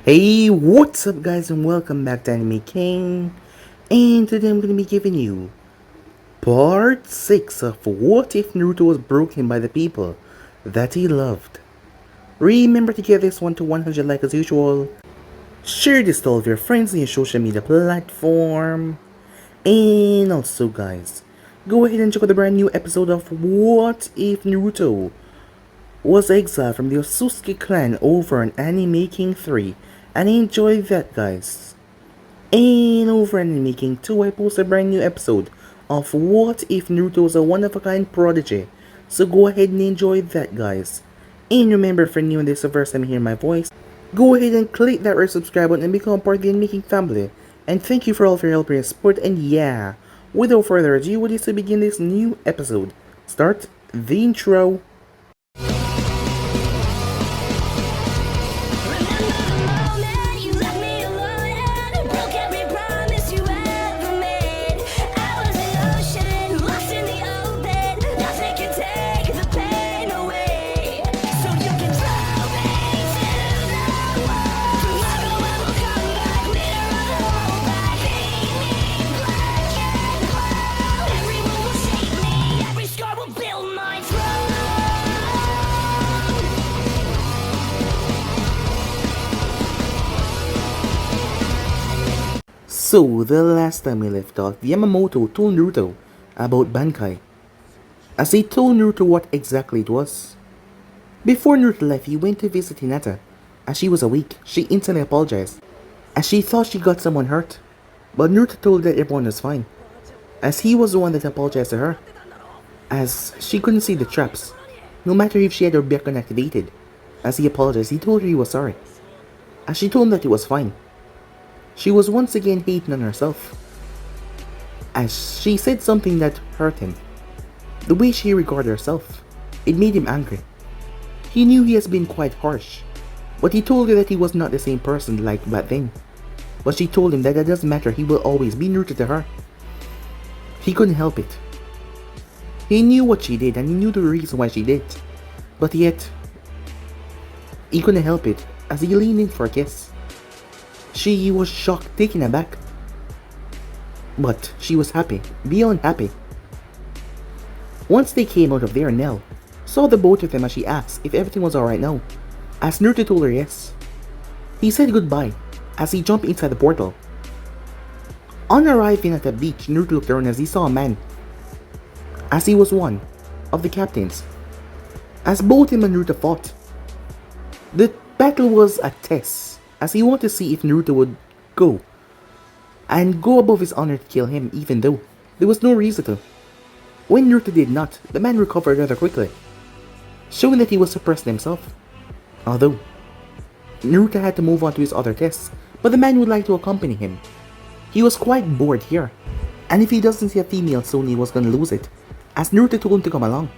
Hey, what's up guys and welcome back to Anime King, and today I'm going to be giving you part 6 of What If Naruto Was Broken by the People That He Loved. Remember to give this one to 100 likes as usual, share this to all of your friends on your social media platform, and also guys, go ahead and check out the brand new episode of What If Naruto Was exiled from the Akatsuki clan over on Anime King 3, and enjoy that guys. And over on Anime King 2 I posted a brand new episode of What If Naruto Was a one-of-a-kind prodigy, so go ahead and enjoy that guys. And remember, for new and this is the first time you hear my voice, go ahead and click that red subscribe button and become part of the Anime King family. And thank you for all of your help and support, and yeah, without further ado, what is to begin this new episode? Start the intro. So, the last time we left off, Yamamoto told Naruto about Bankai, as he told Naruto what exactly it was. Before Naruto left, he went to visit Hinata. As she was awake, she instantly apologized, as she thought she got someone hurt. But Naruto told her that everyone was fine, as he was the one that apologized to her, as she couldn't see the traps, no matter if she had her beacon activated. As he apologized, he told her he was sorry, as she told him that it was fine. She was once again hating on herself, as she said something that hurt him. The way she regarded herself, it made him angry. He knew he has been quite harsh, but he told her that he was not the same person like back then. But she told him that it doesn't matter, he will always be rooted to her. He couldn't help it. He knew what she did and he knew the reason why she did, but yet he couldn't help it as he leaned in for a kiss. She was shocked, taken aback, but she was happy, beyond happy. Once they came out of there, Nell saw the both of them as she asked if everything was alright now, as Naruto told her yes. He said goodbye as he jumped inside the portal. On arriving at the beach, Naruto looked around as he saw a man, as he was one of the captains, as both him and Naruto fought. The battle was a test, as he wanted to see if Naruto would go above his honor to kill him, even though there was no reason to. When Naruto did not, the man recovered rather quickly, showing that he was suppressing himself. Although Naruto had to move on to his other tests, but the man would like to accompany him. He was quite bored here, and if he doesn't see a female soon, he was gonna lose it, as Naruto told him to come along.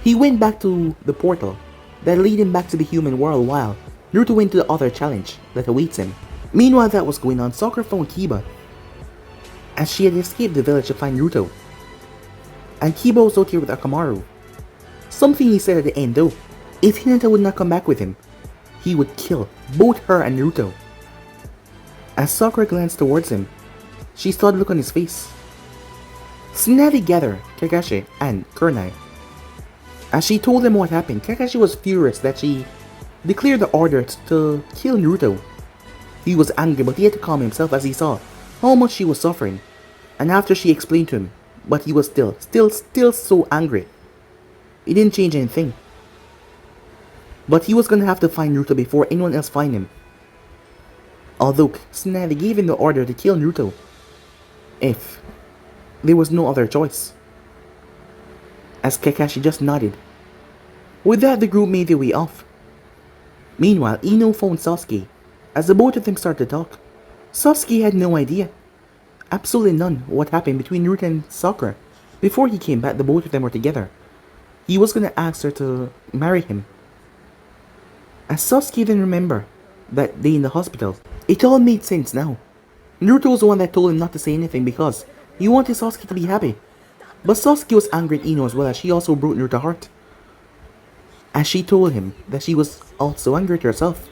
He went back to the portal that led him back to the human world, while Naruto went to the other challenge that awaits him. Meanwhile that was going on, Sakura found Kiba, as she had escaped the village to find Naruto. And Kiba was out here with Akamaru. Something he said at the end though, if Hinata would not come back with him, he would kill both her and Naruto. As Sakura glanced towards him, she saw the look on his face. Tsunade gathered Kakashi and Kunai. As she told them what happened, Kakashi was furious that she declared the order to kill Naruto. He was angry, but he had to calm himself as he saw how much she was suffering. And after she explained to him, but he was still so angry. It didn't change anything. But he was gonna have to find Naruto before anyone else find him. Although Tsunade gave him the order to kill Naruto if there was no other choice, as Kakashi just nodded. With that, the group made their way off. Meanwhile, Ino phoned Sasuke, as the both of them started to talk. Sasuke had no idea, absolutely none, what happened between Naruto and Sakura. Before he came back, the both of them were together. He was gonna ask her to marry him. As Sasuke then remembered that day in the hospital, it all made sense now. Naruto was the one that told him not to say anything because he wanted Sasuke to be happy. But Sasuke was angry at Ino as well, as she also broke Naruto's heart, as she told him that she was also angry at herself.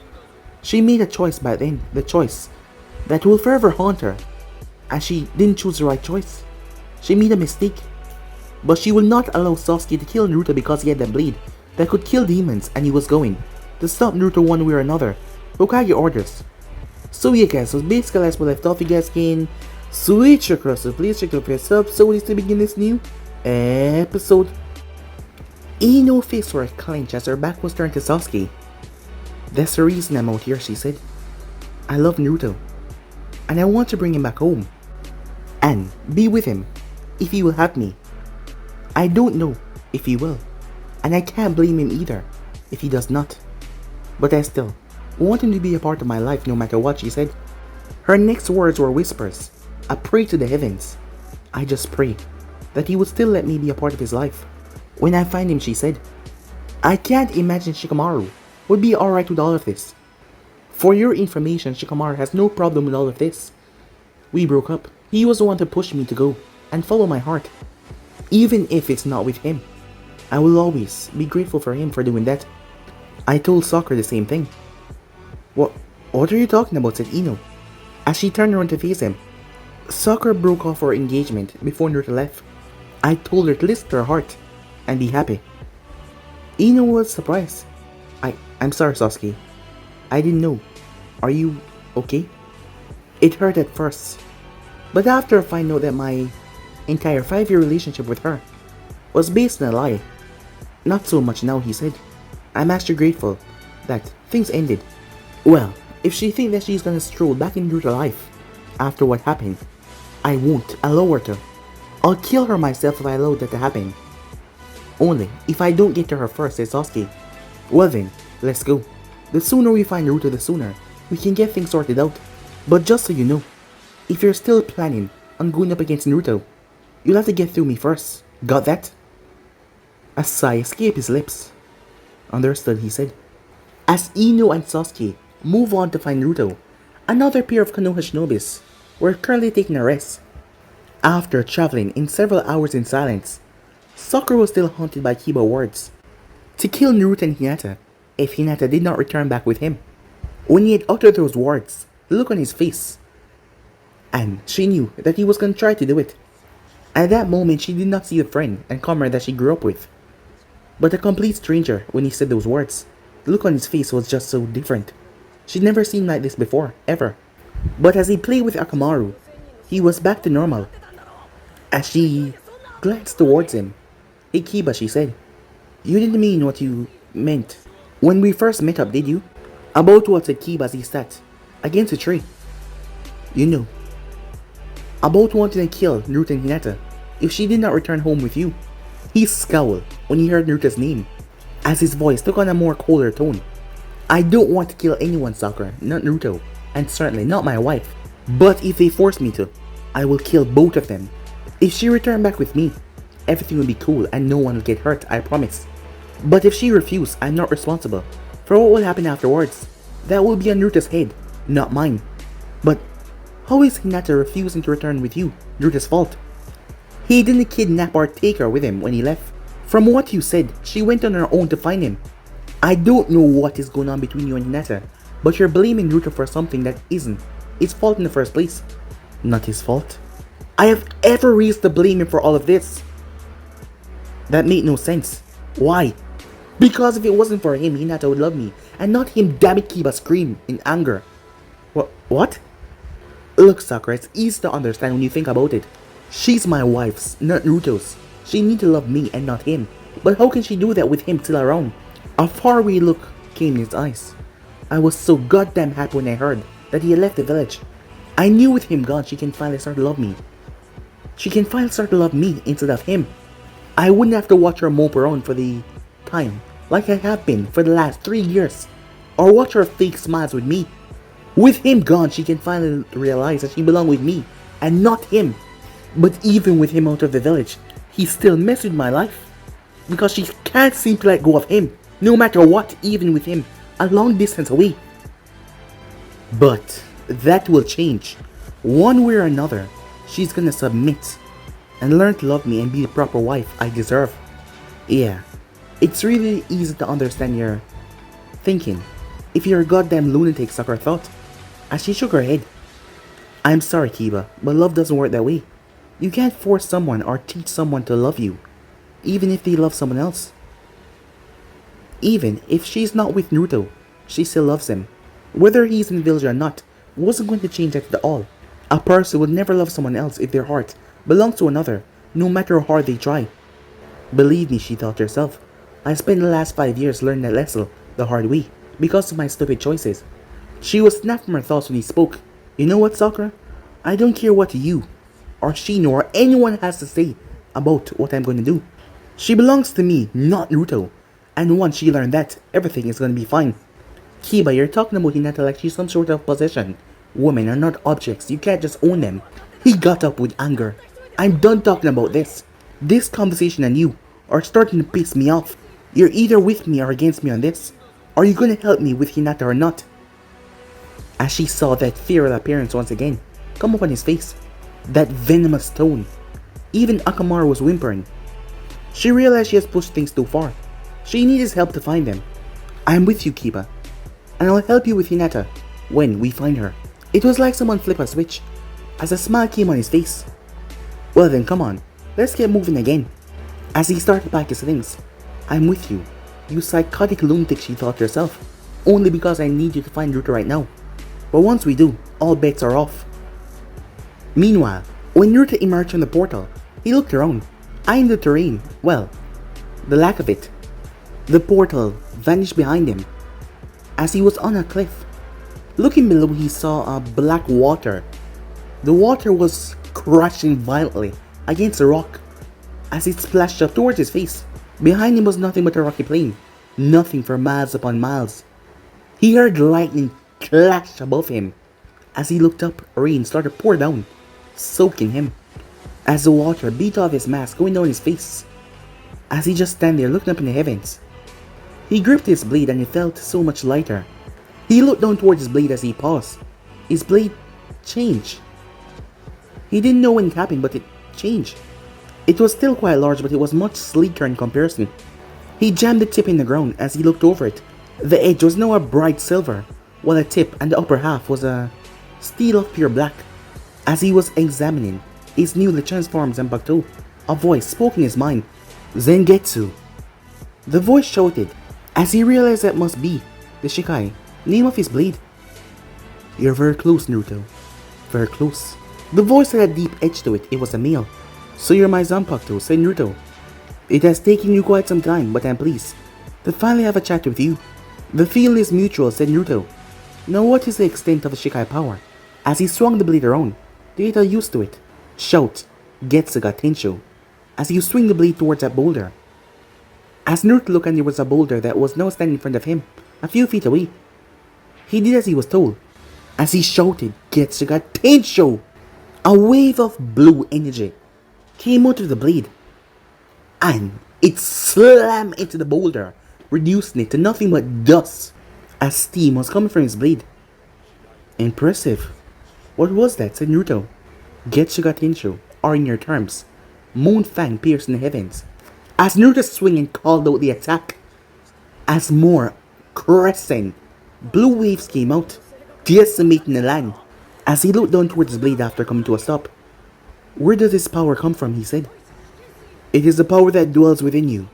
She made a choice back then, the choice that will forever haunt her, and she didn't choose the right choice. She made a mistake, but she will not allow Sasuke to kill Naruto because he had that blade that could kill demons, and he was going to stop Naruto one way or another. Hokage orders. So yeah guys, so basically that's what I left off. You guys can switch across, so please check out for yourself. So to begin this new episode. Ino faced her clench as her back was turned to Sasuke. That's the reason I'm out here, she said. I love Naruto, and I want to bring him back home, and be with him, if he will have me. I don't know if he will, and I can't blame him either, if he does not. But I still want him to be a part of my life no matter what, she said. Her next words were whispers. I pray to the heavens. I just pray that he would still let me be a part of his life. When I find him, she said. I can't imagine Shikamaru would be alright with all of this. For your information, Shikamaru has no problem with all of this. We broke up. He was the one to push me to go and follow my heart. Even if it's not with him, I will always be grateful for him for doing that. I told Sakura the same thing. What are you talking about, said Ino, as she turned around to face him. Sakura broke off our engagement before Naruto left. I told her to listen to her heart and be happy. Ino was surprised. I'm sorry, Sasuke. I didn't know. Are you okay? It hurt at first, but after I find out that my entire 5-year relationship with her was based on a lie. Not so much now, he said. I'm actually grateful that things ended. Well, if she thinks that she's gonna stroll back into her life after what happened, I won't allow her to. I'll kill her myself if I allow that to happen. Only if I don't get to her first, said Sasuke. Well then, let's go. The sooner we find Naruto, the sooner we can get things sorted out. But just so you know, if you're still planning on going up against Naruto, you'll have to get through me first. Got that? A sigh escaped his lips. Understood, he said. As Ino and Sasuke move on to find Naruto, another pair of Konoha shinobis were currently taking a rest. After traveling in several hours in silence, Sakura was still haunted by Kiba words to kill Naruto and Hinata if Hinata did not return back with him. When he had uttered those words, the look on his face, and she knew that he was going to try to do it. At that moment, she did not see the friend and comrade that she grew up with, but a complete stranger. When he said those words, the look on his face was just so different. She'd never seen him like this before, ever. But as he played with Akamaru, he was back to normal. As she glanced towards him, Hey Kiba, she said, you didn't mean what you meant when we first met up, did you? About what, said Kiba as he sat against a tree. You know, about wanting to kill Naruto and Hinata if she did not return home with you. He scowled when he heard Naruto's name, as his voice took on a more colder tone. I don't want to kill anyone, Sakura, not Naruto, and certainly not my wife. But if they force me to, I will kill both of them. If she returned back with me, everything will be cool and no one will get hurt, I promise. But if she refuses, I'm not responsible for what will happen afterwards. That will be on Naruto's head, not mine. But how is Hinata refusing to return with you Naruto's fault? He didn't kidnap or take her with him when he left. From what you said, she went on her own to find him. I don't know what is going on between you and Hinata, but you're blaming Naruto for something that isn't his fault in the first place. Not his fault. I have every reason to blame him for all of this. That made no sense. Why? Because if it wasn't for him, Hinata would love me, and not him. Damn it, Kiba screamed in anger. What? Look, Sakura, it's easy to understand when you think about it. She's my wife's, not Naruto's. She needs to love me and not him. But how can she do that with him still around? A faraway look came in his eyes. I was so goddamn happy when I heard that he had left the village. I knew with him gone, she can finally start to love me. She can finally start to love me instead of him. I wouldn't have to watch her mope around for the time, like I have been for the last 3 years, or watch her fake smiles with me. With him gone, she can finally realize that she belongs with me, and not him. But even with him out of the village, he still messes with my life, because she can't seem to let go of him, no matter what, even with him a long distance away. But that will change. One way or another, she's gonna submit and learn to love me and be the proper wife I deserve. Yeah, it's really easy to understand your thinking if you're a goddamn lunatic, Sakura thought, as she shook her head. I'm sorry, Kiba, but love doesn't work that way. You can't force someone or teach someone to love you, even if they love someone else. Even if she's not with Naruto, she still loves him. Whether he's in the village or not, wasn't going to change that at all. A person would never love someone else if their heart belongs to another, no matter how hard they try. Believe me, she thought to herself, I spent the last 5 years learning that lesson the hard way, because of my stupid choices. She was snapped from her thoughts when he spoke. You know what, Sakura? I don't care what you, or she, nor anyone has to say about what I'm going to do. She belongs to me, not Naruto. And once she learned that, everything is going to be fine. Kiba, you're talking about Hinata like she's some sort of possession. Women are not objects, you can't just own them. He got up with anger. I'm done talking about this. This conversation and you are starting to piss me off. You're either with me or against me on this. Are you going to help me with Hinata or not? As she saw that feral appearance once again come up on his face, that venomous tone, even Akamaru was whimpering. She realized she has pushed things too far. She needs his help to find them. I'm with you, Kiba, and I'll help you with Hinata when we find her. It was like someone flipped a switch as a smile came on his face. Well then, come on, let's get moving again. As he started to pack his things, I'm with you, you psychotic lunatic, she thought to herself, only because I need you to find Naruto right now. But once we do, all bets are off. Meanwhile, when Naruto emerged from the portal, he looked around, eyeing the terrain, well, the lack of it. The portal vanished behind him as he was on a cliff. Looking below, he saw a black water. The water was crashing violently against a rock as it splashed up towards his face. Behind him was nothing but a rocky plain, nothing for miles upon miles. He heard lightning clash above him. As he looked up, rain started to pour down, soaking him as the water beat off his mask, going down his face. As he just stand there looking up in the heavens, he gripped his blade and it felt so much lighter. He looked down towards his blade as he paused. His blade changed. He didn't know when it happened, but it changed. It was still quite large, but it was much sleeker in comparison. He jammed the tip in the ground as he looked over it. The edge was now a bright silver, while the tip and the upper half was a steel of pure black. As he was examining his newly transformed Zanpakuto, a voice spoke in his mind. Zengetsu. The voice shouted, as he realized that must be the Shikai, name of his blade. You're very close, Naruto. Very close. The voice had a deep edge to it. It was a male. So you're my Zanpakuto, said Naruto. It has taken you quite some time, but I'm pleased to finally have a chat with you. The feeling is mutual, said Naruto. Now what is the extent of the Shikai power? As he swung the blade around, to get used to it. Shout, Getsuga Tensho, as you swing the blade towards that boulder. As Naruto looked, and there was a boulder that was now standing in front of him, a few feet away. He did as he was told. As he shouted, Getsuga Tensho, a wave of blue energy came out of the blade, and it slammed into the boulder, reducing it to nothing but dust, as steam was coming from his blade. Impressive. What was that, said Naruto. Getsuga Tensho, or in your terms, Moon Fang pierced in the heavens. As Naruto swung and called out the attack, as more crescent blue waves came out, decimating the land. As he looked down towards his blade after coming to a stop. Where does this power come from, he said. It is the power that dwells within you.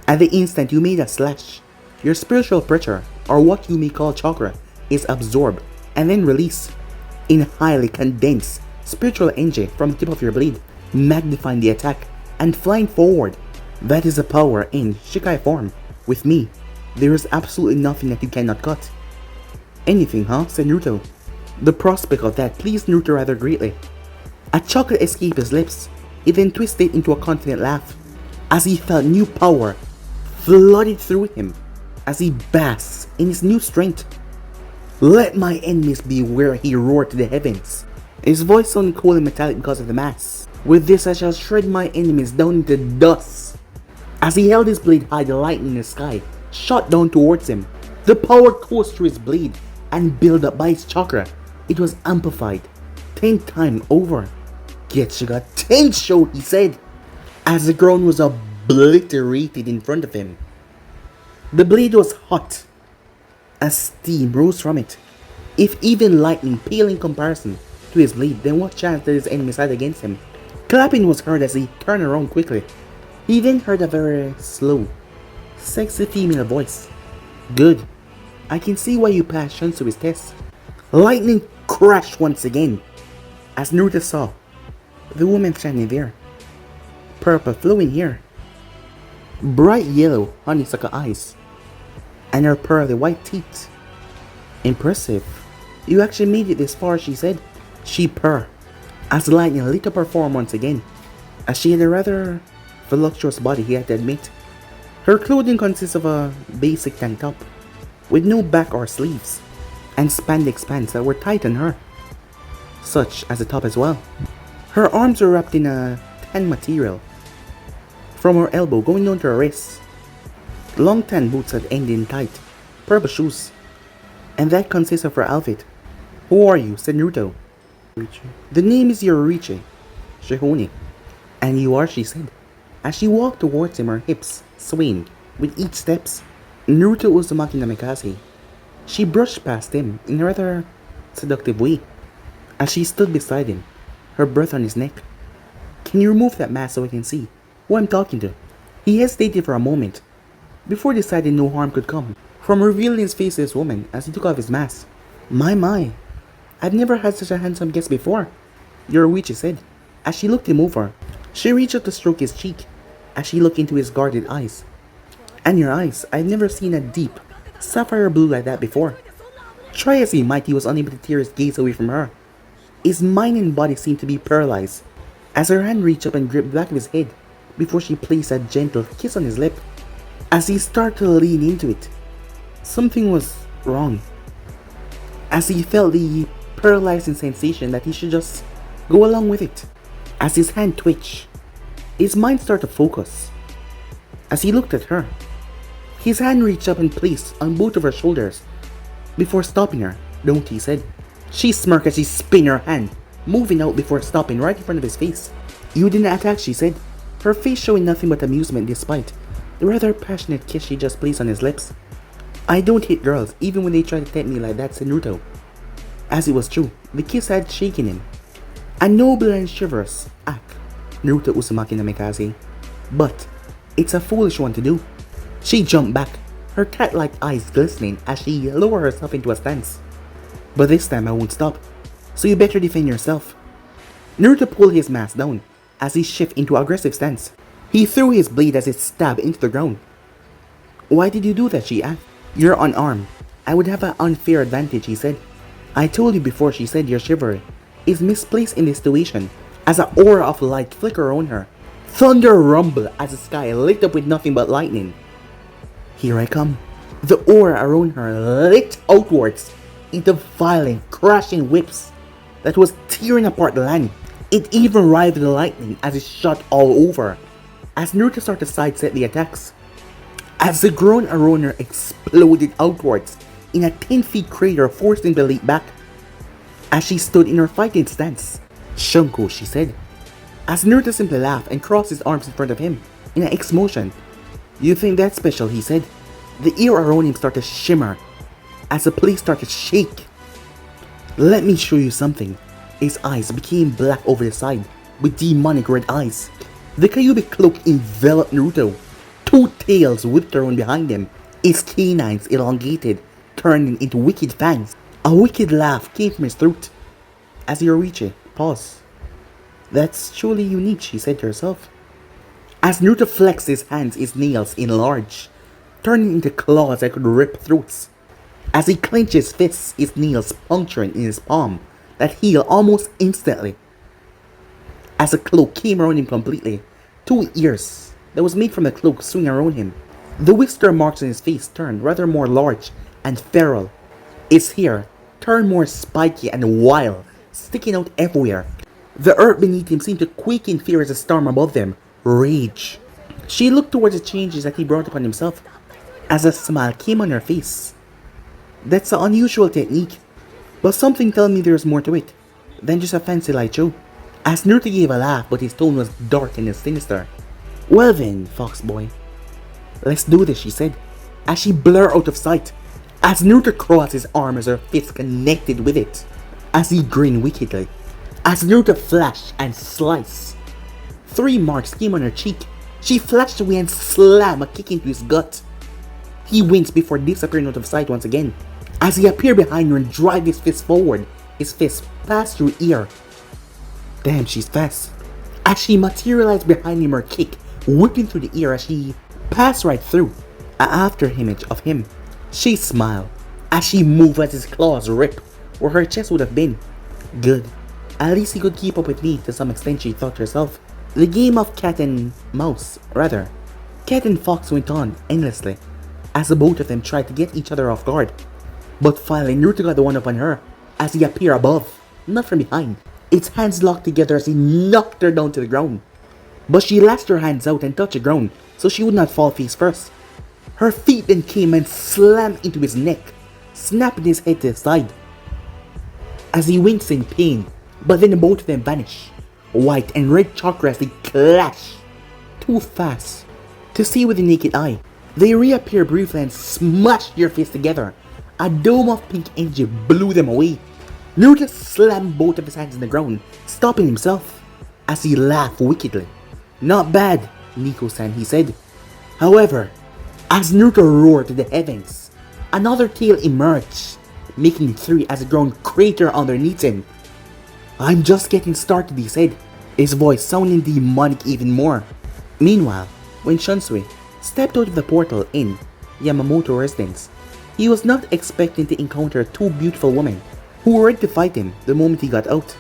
At the instant you made a slash, your spiritual pressure, or what you may call chakra, is absorbed and then released in highly condensed spiritual energy from the tip of your blade, magnifying the attack and flying forward. That is a power in Shikai form. With me, there is absolutely nothing that you cannot cut. Anything, huh? Said Naruto. The prospect of that pleased Naruto rather greatly. A chuckle escaped his lips. He then twisted into a confident laugh as he felt new power flooded through him as he basked in his new strength. Let my enemies beware, he roared to the heavens. His voice sounded cold and metallic because of the mass. With this I shall shred my enemies down into dust. As he held his blade high, the lightning in the sky shot down towards him. The power coursed through his blade and built up by his chakra. It was amplified 10 times over. Getsuga Tensho, he said, as the ground was obliterated in front of him. The blade was hot as steam rose from it. If even lightning paled in comparison to his blade, then what chance did his enemies had against him? Clapping was heard as he turned around quickly. He then heard a very slow, sexy female voice. Good. I can see why you passed Shansui's test. Lightning crashed once again, as Naruto saw the woman standing there. Purple flowing hair, bright yellow honeysuckle eyes, and her pearly white teeth. Impressive. You actually made it this far, she said. She purred, as lightning lit up her form once again, as she had a rather voluptuous body, he had to admit. Her clothing consists of a basic tank top, with no back or sleeves, and spandex pants that were tight on her, such as the top as well. Her arms were wrapped in a tan material, from her elbow going down to her wrists. Long tan boots that end in tight, purple shoes, and that consists of her outfit. Who are you? Said Naruto. The name is Yoriche Shihone. And you are, she said, as she walked towards him, her hips swaying with each steps. Naruto Uzumaki Namikaze. She brushed past him in a rather seductive way, as she stood beside him, her breath on his neck. Can you remove that mask so I can see who I'm talking to? He hesitated for a moment, before deciding no harm could come from revealing his face to this woman as he took off his mask. My, I've never had such a handsome guest before, Yoriche said, as she looked him over. She reached out to stroke his cheek, as she looked into his guarded eyes. And your eyes, I've never seen a deep, sapphire blue like that before. Try as he might, he was unable to tear his gaze away from her. His mind and body seemed to be paralyzed, as her hand reached up and gripped the back of his head, before she placed a gentle kiss on his lip. As he started to lean into it, something was wrong, as he felt the paralyzing sensation that he should just go along with it. As his hand twitched, his mind started to focus. As he looked at her, his hand reached up and placed on both of her shoulders, before stopping her. Don't, he said. She smirked as she spun her hand, moving out before stopping right in front of his face. You didn't attack, she said, her face showing nothing but amusement despite the rather passionate kiss she just placed on his lips. I don't hit girls, even when they try to tempt me like that, said Naruto. As it was true, the kiss had shaken him. A noble and chivalrous act, Naruto Uzumaki Namikaze. But it's a foolish one to do. She jumped back, her cat-like eyes glistening as she lowered herself into a stance. But this time I won't stop, so you better defend yourself. Naruto pulled his mask down as he shifted into aggressive stance. He threw his blade as it stabbed into the ground. Why did you do that, she asked. You're unarmed. I would have an unfair advantage, he said. I told you before, she said, your chivalry is misplaced in this situation, as an aura of light flickered around her. Thunder rumbled as the sky lit up with nothing but lightning. Here I come. The aura around her lit outwards into violent, crashing whips that was tearing apart the land. It even rivaled the lightning as it shot all over, as Naruto started to sidestep the attacks. As the ground around her exploded outwards in a 10-foot crater, forcing him to leap back. As she stood in her fighting stance, Shunko, she said, as Naruto simply laughed and crossed his arms in front of him in an X motion. You think that's special, he said. The air around him started to shimmer as the place started to shake. Let me show you something. His eyes became black over the side with demonic red eyes. The Kyuubi cloak enveloped Naruto. Two tails whipped around behind him, his canines elongated, turning into wicked fangs. A wicked laugh came from his throat as Yoriche paused. That's truly unique, she said to herself. As Naruto flexed his hands, his nails enlarged, turning into claws that could rip throats. As he clenched his fists, his nails puncturing in his palm that healed almost instantly. As the cloak came around him completely, two ears that was made from the cloak swung around him. The whisker marks on his face turned rather more large and feral. His hair turned more spiky and wild, sticking out everywhere. The earth beneath him seemed to quake in fear as the storm above them raged. She looked towards the changes that he brought upon himself, as a smile came on her face. That's an unusual technique, but something tells me there's more to it than just a fancy light show. As Naruto gave a laugh, but his tone was dark and sinister. Well then, fox boy, let's do this, she said, as she blurred out of sight. As Naruto crossed his arm as her fist connected with it, as he grinned wickedly, as Naruto flashed and sliced. 3 marks came on her cheek. She flashed away and slammed a kick into his gut. He winced before disappearing out of sight once again. As he appeared behind her and drive his fist forward, his fist passed through ear. Damn, she's fast. As she materialized behind him, her kick whipping through the ear as she passed right through. An after image of him. She smiled as she moved as his claws ripped where her chest would have been. Good. At least he could keep up with me to some extent, she thought to herself. The game of cat and mouse, rather. Cat and fox went on endlessly as the both of them tried to get each other off guard. But finally Naruto got the one up on her as he appeared above, not from behind. Its hands locked together as he knocked her down to the ground. But she lashed her hands out and touched the ground so she would not fall face first. Her feet then came and slammed into his neck, snapping his head to the side. As he winced in pain, but then both of them vanished. White and red chakra as they clash. Too fast to see with the naked eye. They reappear briefly and smash their fists together. A dome of pink energy blew them away. Naruto slammed both of his hands in the ground, stopping himself as he laughed wickedly. Not bad, Nico-san, he said. However, as Naruto roared to the heavens, another tail emerged, making 3 as a ground crater underneath him. I'm just getting started, he said, his voice sounding demonic even more. Meanwhile, when Shunsui stepped out of the portal in Yamamoto residence, he was not expecting to encounter 2 beautiful women who were ready to fight him the moment he got out,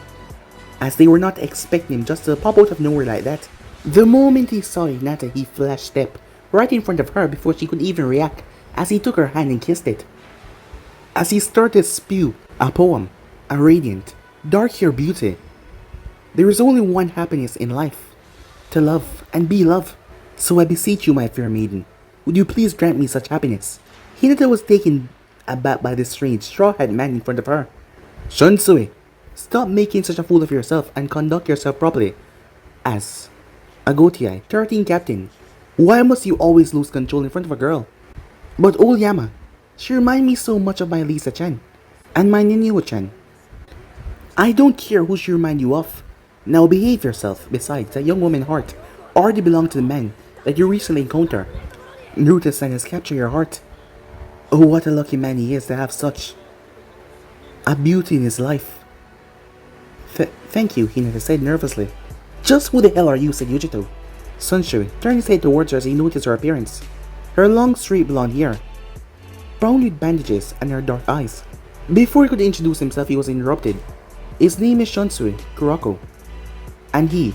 as they were not expecting him just to pop out of nowhere like that. The moment he saw Hinata, he flash stepped right in front of her before she could even react as he took her hand and kissed it. As he started to spew a poem, a radiant, dark-haired beauty. There is only one happiness in life, to love and be loved. So I beseech you, my fair maiden, would you please grant me such happiness? Hinata was taken aback by this strange straw-hat man in front of her. Shunsui, stop making such a fool of yourself and conduct yourself properly. As a Gotiai 13 captain, why must you always lose control in front of a girl? But old Yama, she reminds me so much of my Lisa-chan and my Ninio-chan. I don't care who she reminds you of. Now behave yourself. Besides, a young woman's heart already belonged to the man that you recently encountered. Naruto-san has captured your heart. Oh, what a lucky man he is to have such a beauty in his life. Thank you, Hinata said nervously. Just who the hell are you, said Yujito. Sunsui turned his head towards her as he noticed her appearance. Her long straight blonde hair, brown with bandages, and her dark eyes. Before he could introduce himself, he was interrupted. His name is Shunsui Kurako, and he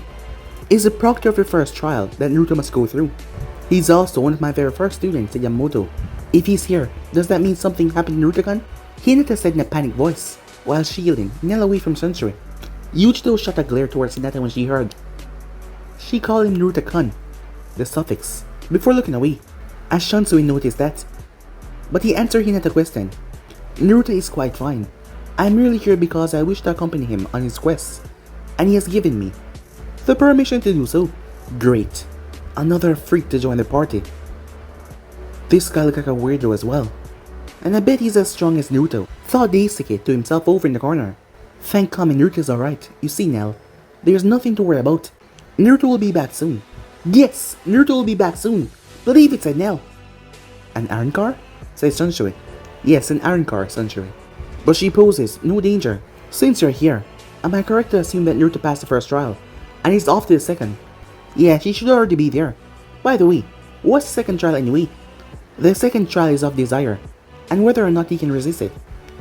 is the proctor of your first trial that Naruto must go through. He's also one of my very first students at Yamamoto. If he's here, does that mean something happened to Naruto-kun? Hinata said in a panicked voice, while shielding Nell away from Shunsui. Yujito shot a glare towards Hinata when she heard. She called him Naruto-kun, the suffix, before looking away, as Shunsui noticed that. But he answered Hinata's question. Naruto is quite fine. I'm merely here because I wish to accompany him on his quest, and he has given me the permission to do so. Great. Another freak to join the party. This guy looks like a weirdo as well. And I bet he's as strong as Naruto, thought Daisuke to himself over in the corner. Thank God Naruto's alright. You see, Nell, there's nothing to worry about. Naruto will be back soon. Yes, Naruto will be back soon. Believe it, said Nell. An iron car? Said Shunsui. Yes, an iron car, Shunsui. But she poses no danger. Since you're here, am I correct to assume that Naruto passed the first trial, and he's off to the second? Yeah, she should already be there. By the way, what's the second trial anyway? The second trial is of desire, and whether or not he can resist it.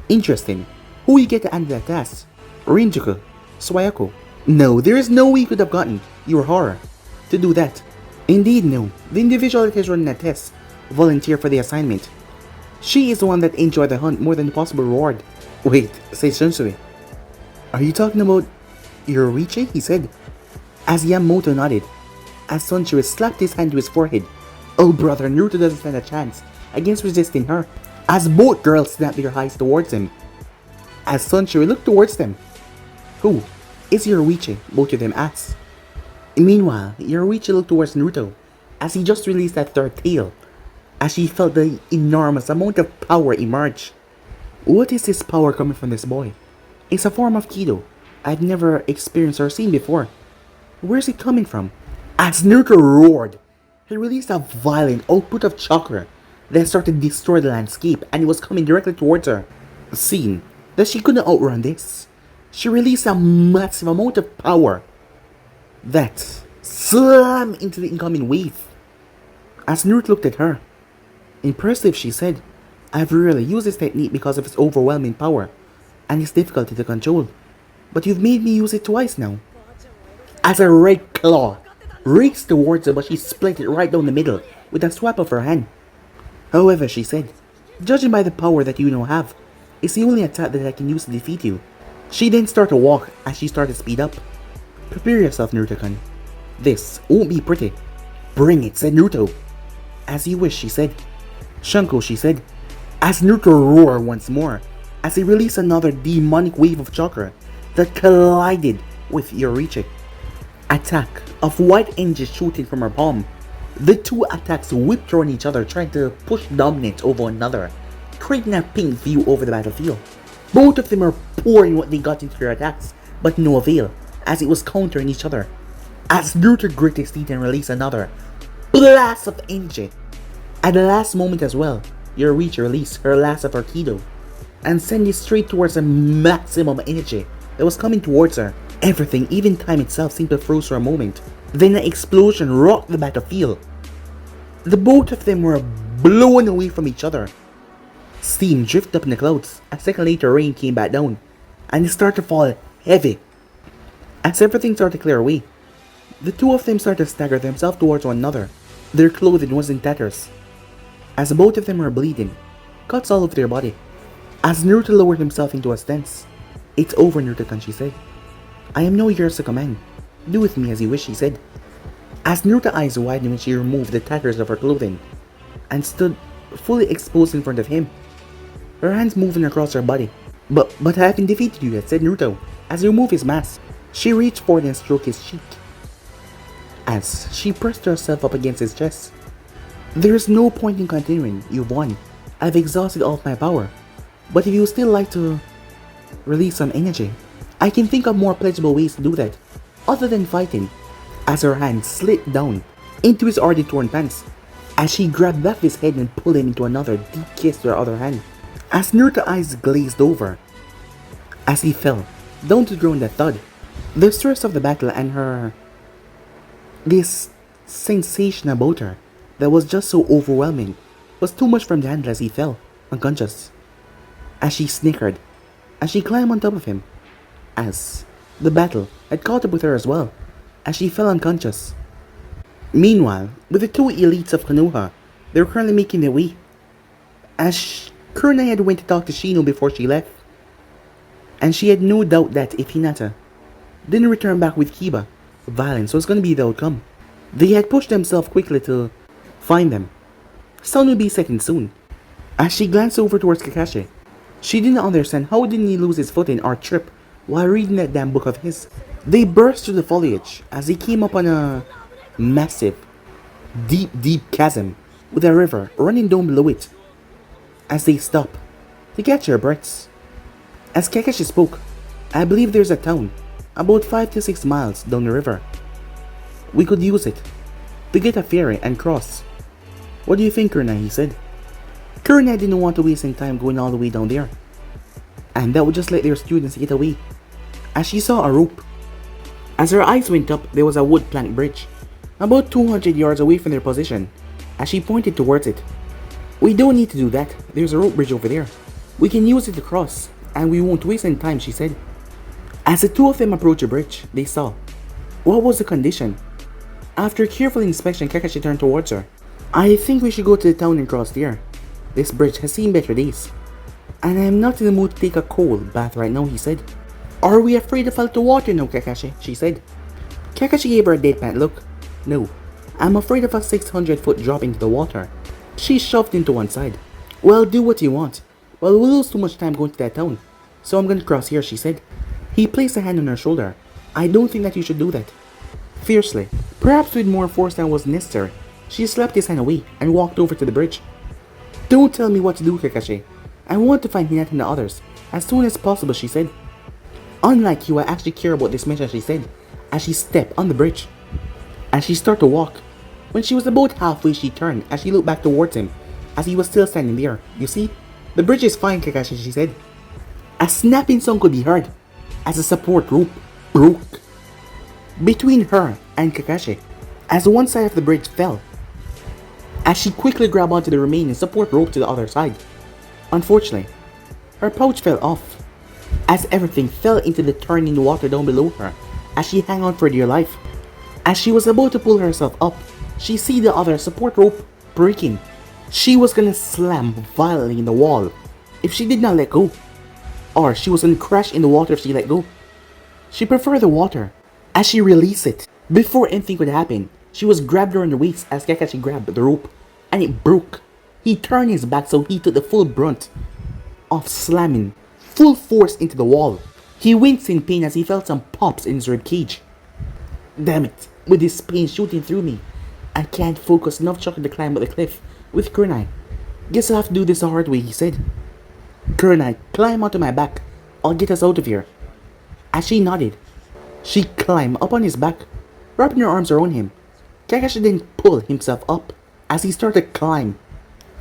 Interesting. Who will you get to handle that task? Rinjuku? Swayako? No, there is no way you could have gotten your horror to do that. Indeed, no. The individual that is running that test volunteered for the assignment. She is the one that enjoyed the hunt more than the possible reward. Wait, said Shunsui. Are you talking about Yoruichi? He said, as Yamamoto nodded, as Shunsui slapped his hand to his forehead. Oh brother, Naruto doesn't stand a chance against resisting her, as both girls snapped their eyes towards him. As Shunsui looked towards them. Who is Yoruichi? Both of them asked. Meanwhile, Yoruichi looked towards Naruto, as he just released that third tail. as she felt the enormous amount of power emerge. What is this power coming from this boy? It's a form of Kido I've never experienced or seen before. Where's it coming from? As Naruto roared, he released a violent output of chakra that started to destroy the landscape, and it was coming directly towards her. Seeing that she couldn't outrun this, she released a massive amount of power that slammed into the incoming wave. As Naruto looked at her, impressive, she said, I've rarely used this technique because of its overwhelming power and its difficulty to control, but you've made me use it twice now. As a red claw raced towards her, but she split it right down the middle with a swipe of her hand. However, she said, judging by the power that you now have, it's the only attack that I can use to defeat you. She then started to walk as she started to speed up. Prepare yourself, Naruto-kun. This won't be pretty. Bring it, said Naruto. As you wish, she said. Shunko, she said. As Naruto roared once more, as he released another demonic wave of chakra that collided with Yorichi. Attack of white energy shooting from her palm. The two attacks whipped around each other, trying to push dominance over one another, creating a pink view over the battlefield. Both of them are pouring what they got into their attacks, but no avail, as it was countering each other. As Naruto grit his teeth and released another blast of energy. At the last moment as well, Yorichi released her last of her Kido and sent it straight towards a maximum energy that was coming towards her. Everything, even time itself, seemed to freeze for a moment. Then an explosion rocked the battlefield. The both of them were blown away from each other. Steam drifted up in the clouds. A second later, rain came back down, and it started to fall heavy. As everything started to clear away, the two of them started to stagger themselves towards one another. Their clothing was in tatters, as both of them were bleeding, cuts all over their body. As Naruto lowered himself into a stance, "It's over, Naruto-kun," she said. "I am no yours to command. Do with me as you wish," she said. As Naruto's eyes widened when she removed the tatters of her clothing and stood fully exposed in front of him, her hands moving across her body. But I haven't defeated you yet," said Naruto, as he removed his mask. She reached forward and stroked his cheek, as she pressed herself up against his chest. "There is no point in continuing. You've won. I've exhausted all of my power. But if you would still like to release some energy, I can think of more pleasurable ways to do that, other than fighting." As her hand slid down into his already torn pants, as she grabbed back his head and pulled him into another deep kiss with her other hand. As Naruto's eyes glazed over, as he fell down to the ground with a thud. The stress of the battle and this sensation about her that was just so overwhelming was too much for him to handle as he fell, unconscious. As she snickered, as she climbed on top of him, as the battle had caught up with her as well, as she fell unconscious. Meanwhile, with the two elites of Konoha, they were currently making their way. As Kurna had went to talk to Shino before she left, and she had no doubt that if Hinata didn't return back with Kiba, violence was going to be the outcome. They had pushed themselves quickly to find them. Sun would be second soon. As she glanced over towards Kakashi, she didn't understand how didn't he lose his footing or trip while reading that damn book of his. They burst through the foliage as he came up on a massive, deep chasm with a river running down below it. As they stop to catch their breaths. As Kakashi spoke, "I believe there's a town about 5 to 6 miles down the river. We could use it to get a ferry and cross. What do you think, Kurna?" he said. Kurna didn't want to waste any time going all the way down there, and that would just let their students get away. As she saw a rope. As her eyes went up, there was a wood plank bridge, about 200 yards away from their position, as she pointed towards it. "We don't need to do that. There's a rope bridge over there. We can use it to cross, and we won't waste any time," she said. As the two of them approached the bridge, they saw. What was the condition? After careful inspection, Kakashi turned towards her. "I think we should go to the town and cross there. This bridge has seen better days. And I am not in the mood to take a cold bath right now," he said. "Are we afraid to fall to water now, Kakashi?" she said. Kakashi gave her a deadpan look. "No, I'm afraid of a 600-foot drop into the water." She shoved into one side. "Well, do what you want. Well, we'll lose too much time going to that town, so I'm going to cross here," she said. He placed a hand on her shoulder. "I don't think that you should do that." Fiercely, perhaps with more force than was necessary, She slapped his hand away and walked over to the bridge. Don't tell me what to do, Kakashi. I want to find Hinata and the others as soon as possible, she said. Unlike you, I actually care about this mission, she said, as she stepped on the bridge. As she started to walk, when she was about halfway, she turned as she looked back towards him as he was still standing there. You see, the bridge is fine, Kakashi, she said. A snapping sound could be heard as a support rope broke between her and Kakashi as one side of the bridge fell. As she quickly grabbed onto the remaining support rope to the other side. Unfortunately, her pouch fell off as everything fell into the turning water down below her as she hung on for dear life. As she was about to pull herself up, she see the other support rope breaking. She was gonna slam violently in the wall if she did not let go, or she was gonna crash in the water if she let go. She preferred the water as she released it. Before anything could happen, she was grabbed around the waist as Kakashi grabbed the rope, and it broke. He turned his back so he took the full brunt of slamming full force into the wall. He winced in pain as he felt some pops in his ribcage. Damn it, with this pain shooting through me, I can't focus enough trying to climb up the cliff with Kurenai. Guess I'll have to do this the hard way, he said. Kurenai, climb onto my back. I'll get us out of here. As she nodded, she climbed up on his back, wrapping her arms around him. Kakashi then pulled himself up as he started to climb.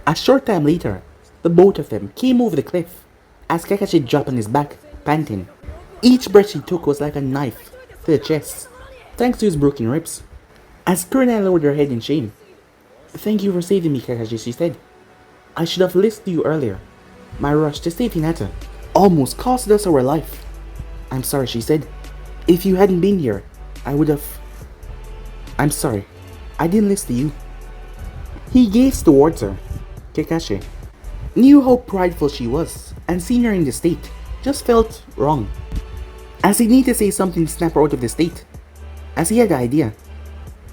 A short time later, the both of them came over the cliff as Kakashi dropped on his back, panting. Each breath she took was like a knife to the chest, thanks to his broken ribs. As Kurenai lowered her head in shame. Thank you for saving me, Kakashi, she said. I should have listened to you earlier. My rush to save Hinata almost cost us our life. I'm sorry, she said. If you hadn't been here, I would have... I'm sorry. I didn't listen to you. He gazed towards her. Kakashi knew how prideful she was, and seeing her in this state just felt wrong. As he needed to say something to snap her out of the state, as he had the idea.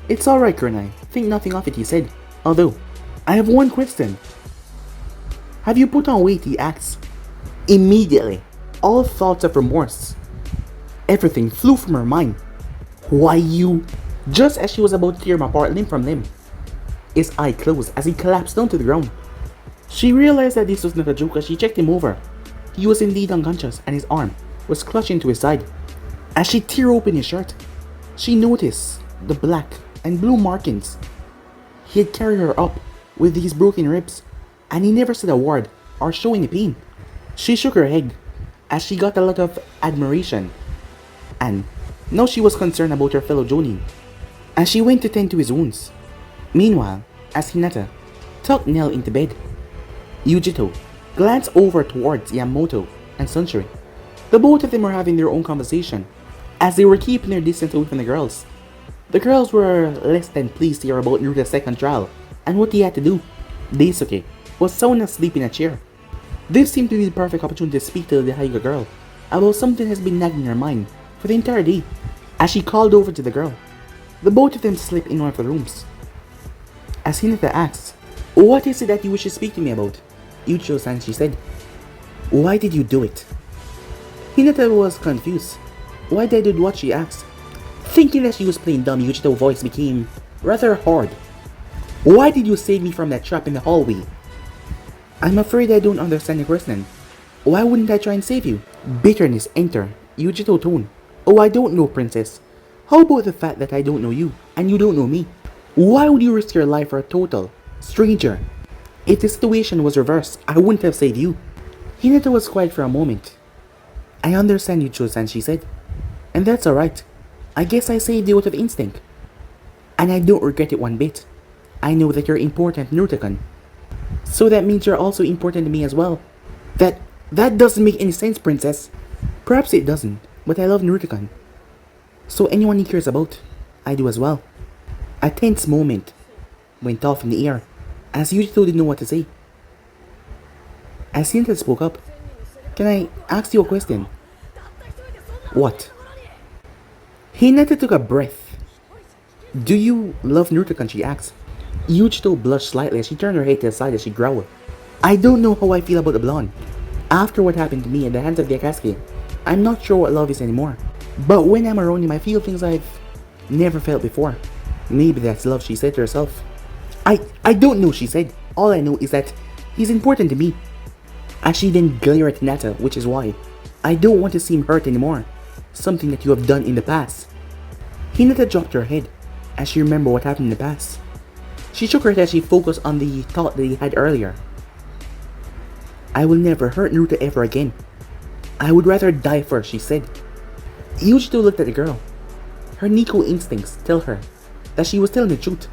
It's alright, Kurenai. Think nothing of it, he said. Although, I have one question. Have you put on weight, he asked. Immediately, all thoughts of remorse, everything flew from her mind. Why you? Just as she was about to tear him apart limb from limb, his eye closed as he collapsed down to the ground. She realized that this was not a joke as she checked him over. He was indeed unconscious and his arm was clutching to his side. As she tore open his shirt, she noticed the black and blue markings. He had carried her up with these broken ribs, and he never said a word or showed any pain. She shook her head as she got a lot of admiration, and now she was concerned about her fellow Jonin as she went to tend to his wounds. Meanwhile, as Hinata tucked Nell into bed, Yujito glanced over towards Yamamoto and Sunshine. The both of them were having their own conversation as they were keeping their distance away from the girls. The girls were less than pleased to hear about Naruto's second trial and what he had to do. Daisuke was sound asleep in a chair. This seemed to be the perfect opportunity to speak to the Hyuga girl about something that has been nagging in her mind for the entire day. As she called over to the girl, the both of them slipped in one of the rooms. As Hinata asked, what is it that you wish to speak to me about? Yucho-san, she said. Why did you do it? Hinata was confused. Why did I do what she asked? Thinking that she was playing dumb, Yujito's voice became rather hard. Why did you save me from that trap in the hallway? I'm afraid I don't understand the question. Why wouldn't I try and save you? Bitterness entered Yujito's tone. Oh, I don't know, princess. How about the fact that I don't know you, and you don't know me? Why would you risk your life for a total stranger? If the situation was reversed, I wouldn't have saved you. Hinata was quiet for a moment. I understand you, Cho-san, she said. And that's alright. I guess I saved you out of instinct. And I don't regret it one bit. I know that you're important, Naruto-kun. So that means you're also important to me as well. That doesn't make any sense, princess. Perhaps it doesn't, but I love Naruto-kun. So anyone he cares about, I do as well. A tense moment went off in the air as Yujito didn't know what to say. As Hinata spoke up, can I ask you a question? What? Hinata took a breath. Do you love Naruto-kun, she asked. Yujito blushed slightly as she turned her head to the side as she growled. I don't know how I feel about the blonde. After what happened to me at the hands of the Akatsuki, I'm not sure what love is anymore. But when I'm around him, I feel things I've never felt before. Maybe that's love, she said to herself. I don't know, she said. All I know is that he's important to me. As she then glared at Hinata, which is why I don't want to seem hurt anymore. Something that you have done in the past. Hinata dropped her head as she remembered what happened in the past. She shook her head as she focused on the thought that he had earlier. I will never hurt Naruto ever again. I would rather die first, she said. Yujito looked at the girl. Her Nico instincts tell her that she was telling the truth.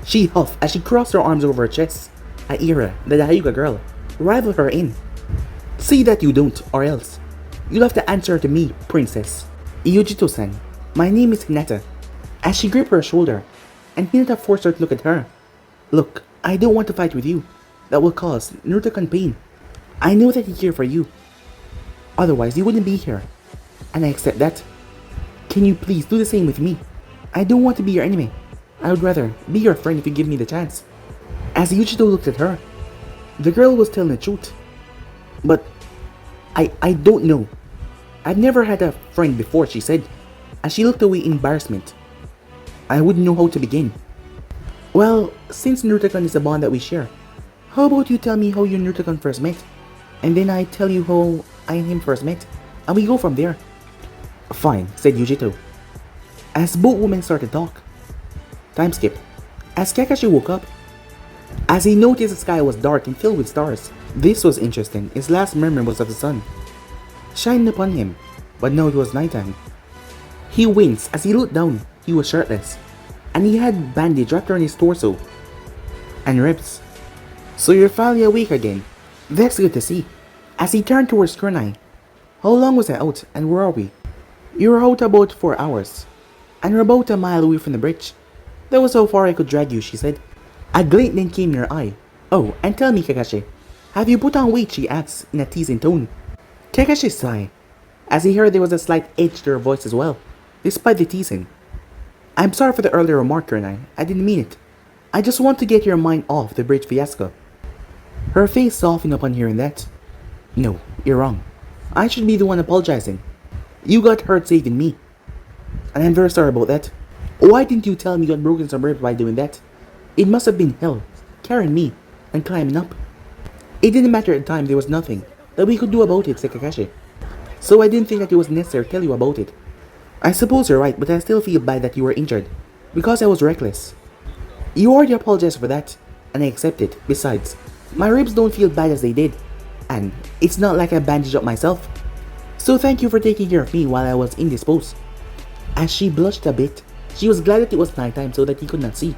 She huffed as she crossed her arms over her chest. Aira, the Hyuga girl, rivaled her in. See that you don't, or else you'll have to answer to me, princess. Yujito-san, my name is Hinata. As she gripped her shoulder, and Hinata forced her to look at her. Look, I don't want to fight with you. That will cause Naruto pain. I know that he cared for you. Otherwise, you wouldn't be here. And I accept that. Can you please do the same with me? I don't want to be your enemy. I would rather be your friend if you give me the chance. As Yujito looked at her, the girl was telling the truth. But I don't know. I've never had a friend before, she said, as she looked away in embarrassment. I wouldn't know how to begin. Well, since Naruto is a bond that we share, how about you tell me how you and Naruto first met? And then I tell you how I and him first met, and we go from there. Fine, said Yujito. As both women started to talk. Time skip. As Kakashi woke up, as he noticed the sky was dark and filled with stars. This was interesting. His last memory was of the sun shining upon him, but now it was nighttime. He winced as he looked down. He was shirtless, and he had bandage wrapped around his torso and ribs. So you're finally awake again. That's good to see. As he turned towards Kunai. How long was I out, and where are we? You were out about 4 hours, and we're about a mile away from the bridge. That was how far I could drag you, she said. A glint then came in her eye. Oh, and tell me, Kakashi, have you put on weight? She asked in a teasing tone. Kakashi sighed, as he heard there was a slight edge to her voice as well, despite the teasing. I'm sorry for the earlier remark, Kunai. I didn't mean it. I just want to get your mind off the bridge fiasco. Her face softened upon hearing that. No, you're wrong. I should be the one apologizing. You got hurt saving me, and I'm very sorry about that. Why didn't you tell me you had broken some ribs by doing that? It must have been hell, carrying me and climbing up. It didn't matter at the time. There was nothing that we could do about it, said Kakashi. So I didn't think that it was necessary to tell you about it. I suppose you're right, but I still feel bad that you were injured, because I was reckless. You already apologized for that, and I accept it. Besides, my ribs don't feel bad as they did, and it's not like I bandaged up myself. So thank you for taking care of me while I was indisposed. As she blushed a bit, she was glad that it was nighttime so that he could not see.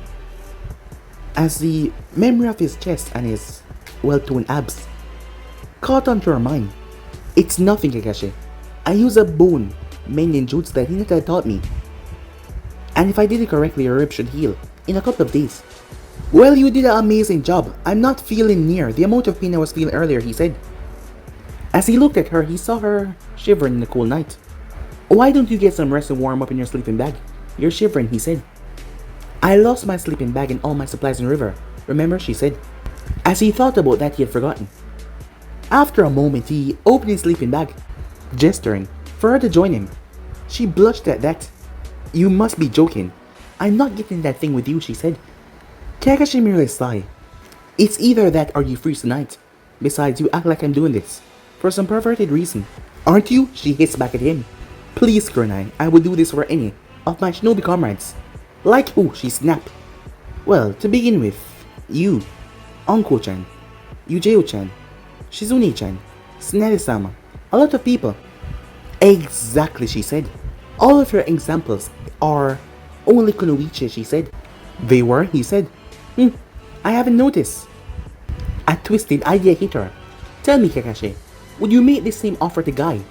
As the memory of his chest and his well-toned abs caught onto her mind. It's nothing, Kakashi. I use a bone mending jutsu that Hinata taught me, and if I did it correctly, your rib should heal in a couple of days. Well, you did an amazing job. I'm not feeling near the amount of pain I was feeling earlier, he said. As he looked at her, he saw her shivering in the cool night. Why don't you get some rest and warm up in your sleeping bag? You're shivering, he said. I lost my sleeping bag and all my supplies in the river, remember, she said. As he thought about that, he had forgotten. After a moment, he opened his sleeping bag, gesturing for her to join him. She blushed at that. You must be joking. I'm not getting that thing with you, she said. Kakashi merely sighed. It's either that or you freeze tonight. Besides, you act like I'm doing this for some perverted reason. Aren't you? She hissed back at him. Please, Kunai, I would do this for any of my shinobi comrades. Like who? She snapped. Well, to begin with, you, Anko-chan, Yujeo-chan, Shizune-chan, Tsunade-sama, a lot of people. Exactly, she said. All of your examples are only kunoichi, she said. They were, he said. I haven't noticed. A twisted idea hit her. Tell me, Kakashi, would you make this same offer to Guy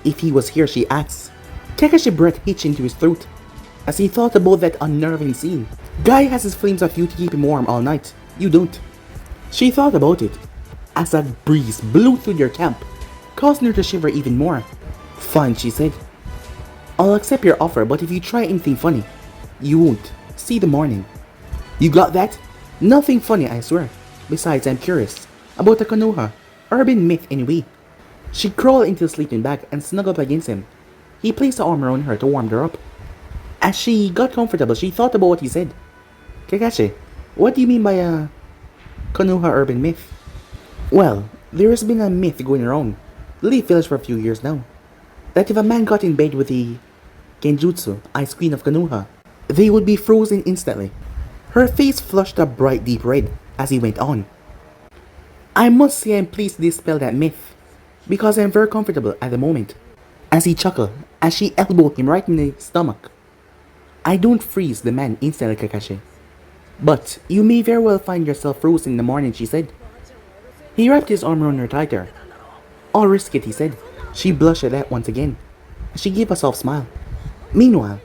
if he was here, she asked. Kakashi breath hitched into his throat as he thought about that unnerving scene. Guy has his flames of you to keep him warm all night. You don't. She thought about it as a breeze blew through their camp, causing her to shiver even more. Fine, she said. I'll accept your offer, but if you try anything funny, you won't see the morning. You got that? Nothing funny, I swear. Besides, I'm curious about the Konoha urban myth anyway. She crawled into the sleeping bag and snuggled up against him. He placed an arm around her to warm her up. As she got comfortable, she thought about what he said. Kakashi, What do you mean by a Konoha urban myth? Well, there has been a myth going around the Leaf Village for a few years now, that if a man got in bed with the Genjutsu, Ice Queen of Konoha, they would be frozen instantly. Her face flushed a bright deep red as he went on. I must say I'm pleased to dispel that myth, because I'm very comfortable at the moment. As he chuckled, as she elbowed him right in the stomach. I don't freeze the man instantly, Kakashi. But you may very well find yourself frozen in the morning, she said. He wrapped his arm around her tighter. I'll risk it, he said. She blushed at that once again. She gave a soft smile. Meanwhile,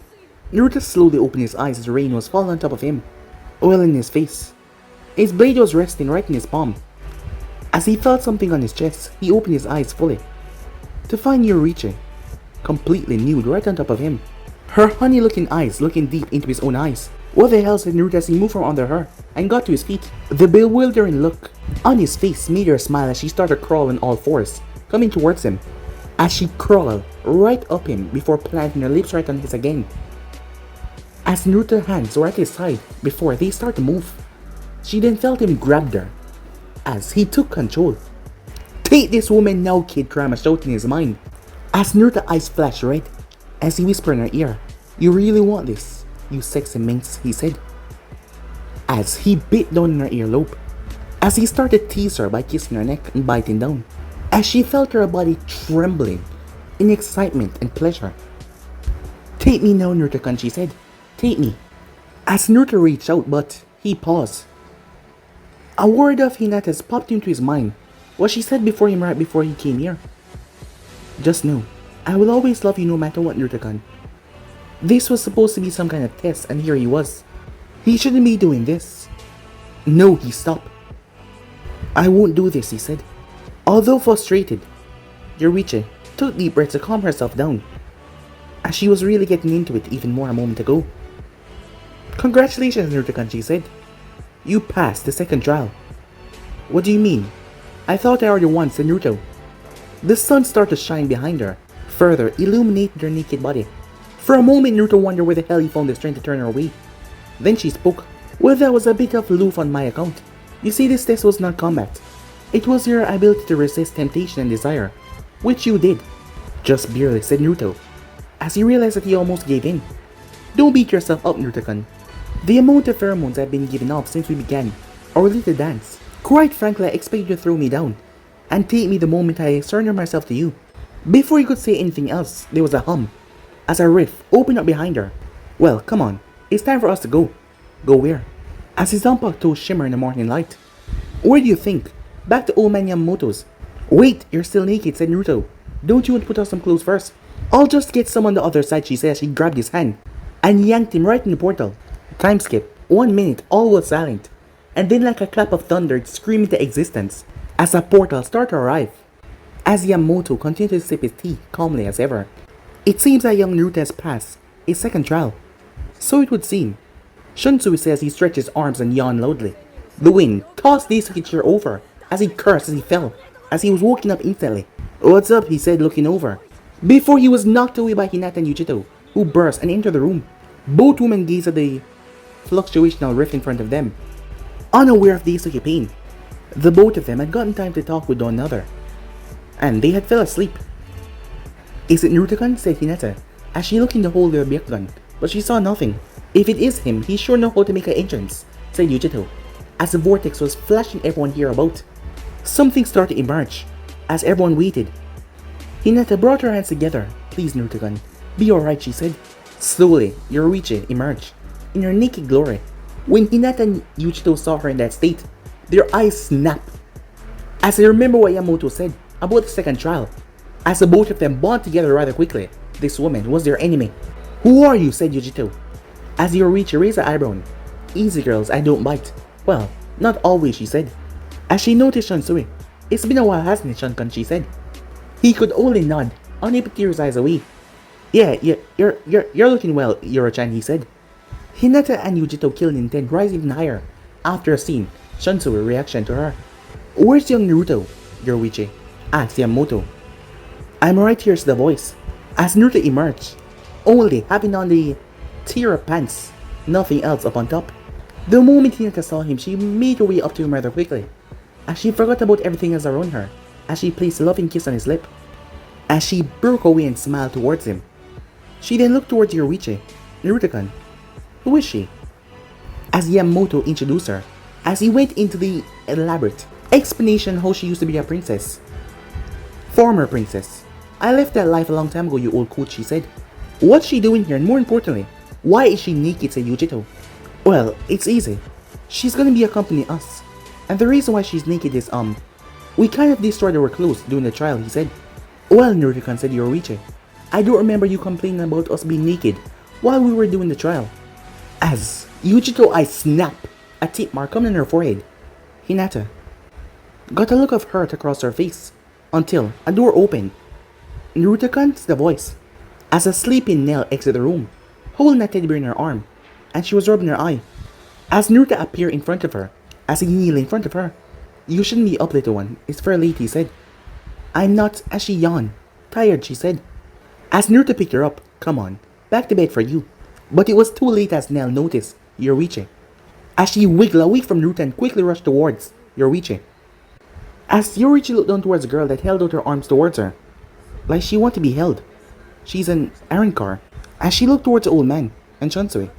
Naruto slowly opened his eyes as the rain was falling on top of him, oil in his face. His blade was resting right in his palm. As he felt something on his chest, he opened his eyes fully, to find Yorichi, completely nude right on top of him. Her honey-looking eyes looking deep into his own eyes. What the hell, said Naruto as he moved from under her and got to his feet. The bewildering look on his face made her smile as she started crawling all fours, coming towards him. As she crawled right up him before planting her lips right on his again. As Naruto's hands were at his side before they started to move, she then felt him grab her as he took control. Take this woman now, kid, Kurama shouted in his mind. As Naruto's eyes flashed red, as he whispered in her ear, you really want this, you sexy minx, he said. As he bit down in her earlobe, as he started to tease her by kissing her neck and biting down, as she felt her body trembling in excitement and pleasure. Take me now, Naruto-kun, she said. Take me. As Naruto reached out, but he paused. A word of Hinata's popped into his mind, what she said before him right before he came here. Just know, I will always love you no matter what, Naruto-kun. This was supposed to be some kind of test, and here he was. He shouldn't be doing this. No, he stopped. I won't do this, he said. Although frustrated, Yorichi took deep breaths to calm herself down, as she was really getting into it even more a moment ago. Congratulations, Naruto-kun, she said. You passed the second trial. What do you mean? I thought I already won, said Naruto. The sun started to shine behind her, further illuminating her naked body. For a moment, Naruto wondered where the hell he found the strength to turn her away. Then she spoke. Well, that was a bit of loof on my account. You see, this test was not combat. It was your ability to resist temptation and desire, which you did. Just barely, said Naruto, as he realized that he almost gave in. Don't beat yourself up, Naruto-kun. The amount of pheromones I've been giving off since we began our little dance. Quite frankly, I expect you to throw me down and take me the moment I surrender myself to you. Before he could say anything else, there was a hum, as a rift opened up behind her. Well, come on, it's time for us to go. Go where? As his Zanpakuto toes shimmer in the morning light. Where do you think? Back to old man Yamamoto's. Wait, you're still naked, said Naruto. Don't you want to put on some clothes first? I'll just get some on the other side, she said as she grabbed his hand and yanked him right in the portal. Time skip. 1 minute, all was silent. And then like a clap of thunder, it screamed into existence as a portal started to arrive. As Yamamoto continued to sip his tea calmly as ever. It seems that young Naruto has passed his second trial. So it would seem. Shunsui says as he stretched his arms and yawned loudly. The wind tossed Daisuke chair over as he cursed as he fell, as he was woken up instantly. What's up, he said, looking over. Before he was knocked away by Hinata and Yujito, who burst and entered the room. Both women gazed at the fluctuational rift in front of them, unaware of Daisuke's pain. The both of them had gotten time to talk with one another, and they had fell asleep. Is it Naruto-kun? Said Hinata, as she looked in the hole of the Byakugan, but she saw nothing. If it is him, he sure knows how to make an entrance, said Yujito, as the vortex was flashing everyone here about. Something started to emerge, as everyone waited. Hinata brought her hands together. Please, Naruto-kun, be alright, she said. Slowly, Yorichi emerged, in her naked glory. When Hinata and Yujito saw her in that state, their eyes snapped, as they remember what Yamamoto said about the second trial, as the both of them bond together rather quickly. This woman was their enemy. Who are you? Said Yujito, as Yorichi raised her eyebrow. Easy girls, I don't bite. Well, not always, she said, as she noticed Shunsui. It's been a while, hasn't it, Shun-kun, she said. He could only nod, unable to tear his eyes away. Yeah, you're looking well, Yoro-chan, he said. Hinata and Yujito killed intent rise even higher after seeing Shunsui reaction to her. Where's young Naruto? Yorichi asked Yamamoto. I'm right here's the voice. As Naruto emerged, only having on the tear pants, nothing else up on top. The moment Hinata saw him, she made her way up to him rather quickly, as she forgot about everything else around her, as she placed a loving kiss on his lip, as she broke away and smiled towards him. She then looked towards Yoruichi. Naruto-kun, who is she? As Yamamoto introduced her, as he went into the elaborate explanation how she used to be a princess. Former princess. I left that life a long time ago, you old coach, she said. What's she doing here, and more importantly, why is she naked, said Yujito? Well, it's easy. She's gonna be accompanying us. And the reason why she's naked is, we kind of destroyed our clothes during the trial, he said. Well, Naruto-kun, said Yoruichi, I don't remember you complaining about us being naked while we were doing the trial. As Yujito eyes snap, a teeth mark coming on her forehead. Hinata got a look of hurt across her face, until a door opened. Naruto-kun's the voice, as a sleeping Nell exited the room, holding a teddy bear in her arm, and she was rubbing her eye. As Naruto appeared in front of her, as he kneeled in front of her. You shouldn't be up, little one, it's very late, he said. I'm not, as she yawned. Tired, she said. As Naruto picked her up, come on, back to bed for you. But it was too late as Nell noticed Yoruichi, as she wiggled away from Naruto and quickly rushed towards Yoruichi. As Yoruichi looked down towards the girl that held out her arms towards her, like she wanted to be held. She's an errand car. As she looked towards the old man and Chansui.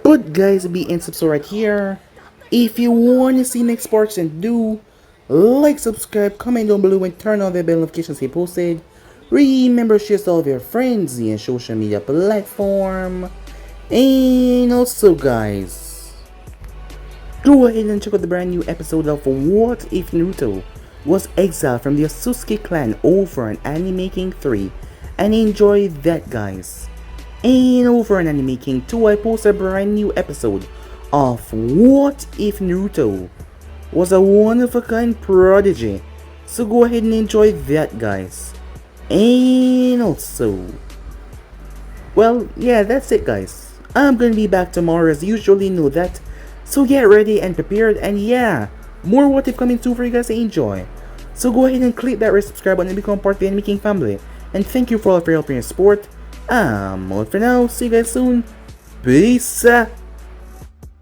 But guys, be in subscribe right here. If you want to see next parts, then do like, subscribe, comment down below, and turn on the bell notifications they posted. Remember, share to all of your friends and social media platform. And also, guys, go ahead and check out the brand new episode of What If Naruto Was Exiled from the Akatsuki clan over on Anime King 3, and enjoy that, guys. And over on Anime King 2, I post a brand new episode of What If Naruto Was a one-of-a-kind prodigy. So go ahead and enjoy that, guys. And also, well, yeah, that's it, guys. I'm gonna be back tomorrow as usually, know that. So get ready and prepared, and yeah, more What If coming soon for you guys to enjoy. So go ahead and click that red subscribe button and become part of the Anime King family. And thank you for all of your help and your support. I'm out for now. See you guys soon. Peace out.